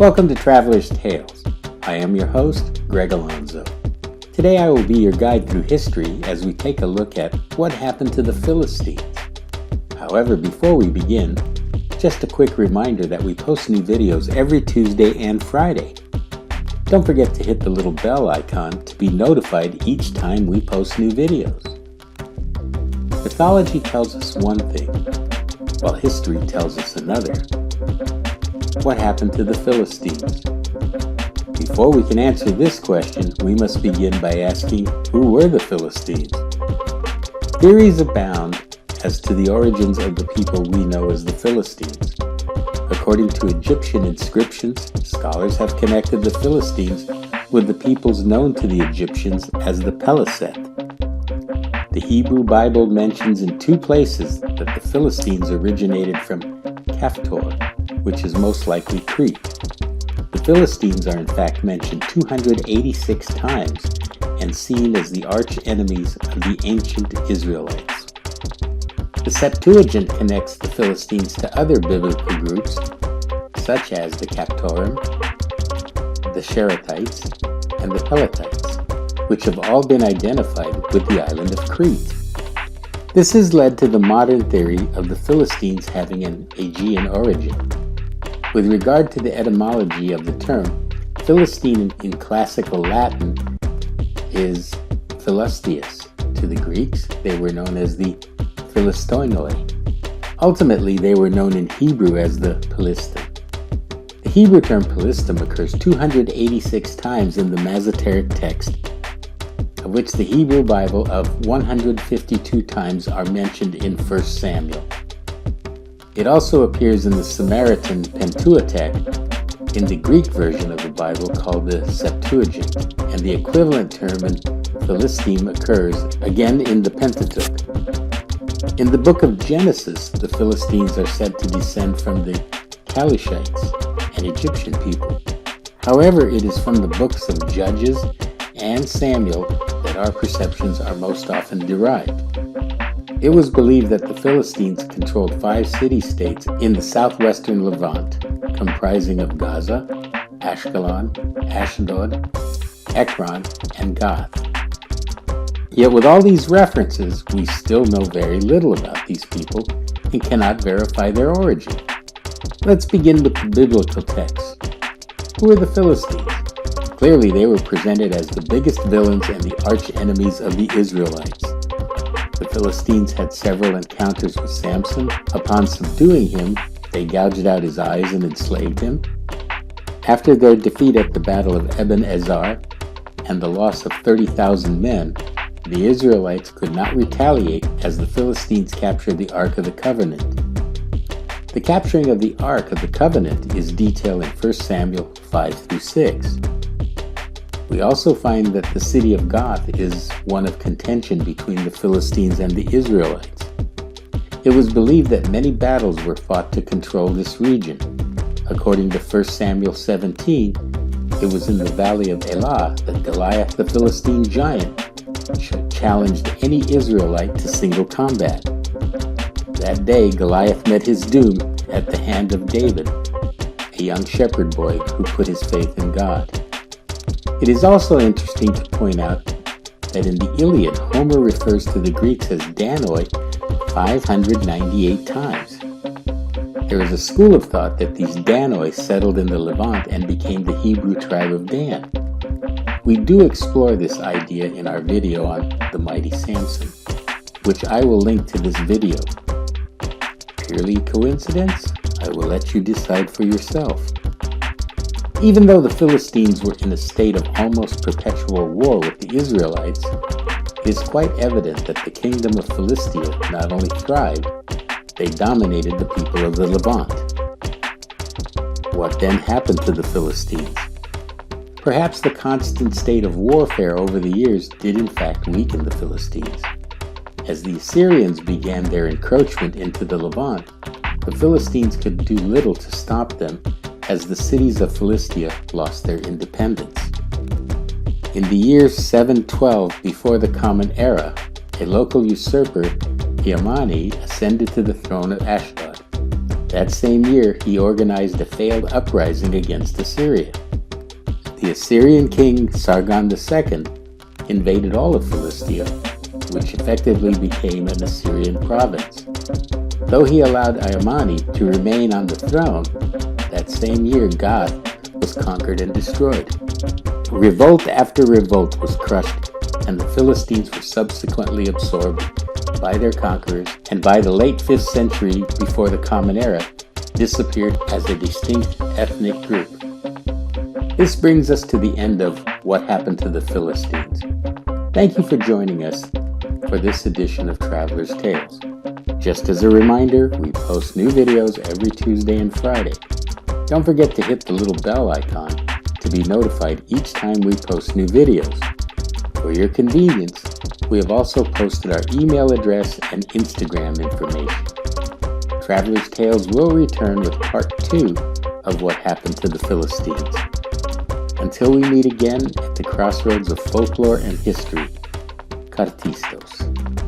Welcome to Traveler's Tales. I am your host, Greg Alonzo. Today I will be your guide through history as we take a look at what happened to the Philistines. However, before we begin, just a quick reminder that we post new videos every Tuesday and Friday. Don't forget to hit the little bell icon to be notified each time we post new videos. Mythology tells us one thing, while history tells us another. What happened to the Philistines? Before we can answer this question, we must begin by asking, who were the Philistines? Theories abound as to the origins of the people we know as the Philistines. According to Egyptian inscriptions, scholars have connected the Philistines with the peoples known to the Egyptians as the Peliset. The Hebrew Bible mentions in two places that the Philistines originated from Caphtor, which is most likely Crete. The Philistines are in fact mentioned 286 times and seen as the arch enemies of the ancient Israelites. The Septuagint connects the Philistines to other biblical groups, such as the Caphtorim, the Cherethites, and the Peletites, which have all been identified with the island of Crete. This has led to the modern theory of the Philistines having an Aegean origin. With regard to the etymology of the term, Philistine in classical Latin is Philistius. To the Greeks, they were known as the Philistonoi. Ultimately, they were known in Hebrew as the Philistim. The Hebrew term Philistim occurs 286 times in the Masoretic text, of which the Hebrew Bible of 152 times are mentioned in 1 Samuel. It also appears in the Samaritan Pentateuch, in the Greek version of the Bible called the Septuagint, and the equivalent term in Philistine occurs again in the Pentateuch. In the book of Genesis, the Philistines are said to descend from the Calishites, an Egyptian people. However, it is from the books of Judges and Samuel that our perceptions are most often derived. It was believed that the Philistines controlled 5 city-states in the southwestern Levant, comprising of Gaza, Ashkelon, Ashdod, Ekron, and Gath. Yet with all these references, we still know very little about these people and cannot verify their origin. Let's begin with the biblical text. Who are the Philistines? Clearly, they were presented as the biggest villains and the arch enemies of the Israelites. The Philistines had several encounters with Samson. Upon subduing him, they gouged out his eyes and enslaved him. After their defeat at the Battle of Ebenezer and the loss of 30,000 men, the Israelites could not retaliate as the Philistines captured the Ark of the Covenant. The capturing of the Ark of the Covenant is detailed in 1 Samuel 5-6. We also find that the city of Gath is one of contention between the Philistines and the Israelites. It was believed that many battles were fought to control this region. According to 1 Samuel 17, it was in the valley of Elah that Goliath the Philistine giant challenged any Israelite to single combat. That day, Goliath met his doom at the hand of David, a young shepherd boy who put his faith in God. It is also interesting to point out that in the Iliad, Homer refers to the Greeks as Danoi 598 times. There is a school of thought that these Danoi settled in the Levant and became the Hebrew tribe of Dan. We do explore this idea in our video on the mighty Samson, which I will link to this video. Purely coincidence? I will let you decide for yourself. Even though the Philistines were in a state of almost perpetual war with the Israelites, it is quite evident that the kingdom of Philistia not only thrived, they dominated the people of the Levant. What then happened to the Philistines? Perhaps the constant state of warfare over the years did in fact weaken the Philistines. As the Assyrians began their encroachment into the Levant, the Philistines could do little to stop them as the cities of Philistia lost their independence. In the year 712 before the Common Era, a local usurper, Piamani, ascended to the throne of Ashdod. That same year, he organized a failed uprising against Assyria. The Assyrian king Sargon II invaded all of Philistia, which effectively became an Assyrian province. Though he allowed Iomani to remain on the throne, that same year Gath was conquered and destroyed. Revolt after revolt was crushed, and the Philistines were subsequently absorbed by their conquerors, and by the late 5th century before the Common Era, disappeared as a distinct ethnic group. This brings us to the end of What Happened to the Philistines. Thank you for joining us for this edition of Traveler's Tales. Just as a reminder, we post new videos every Tuesday and Friday. Don't forget to hit the little bell icon to be notified each time we post new videos. For your convenience, we have also posted our email address and Instagram information. Traveler's Tales will return with part 2 of What Happened to the Philistines. Until we meet again at the crossroads of folklore and history, Kartistos.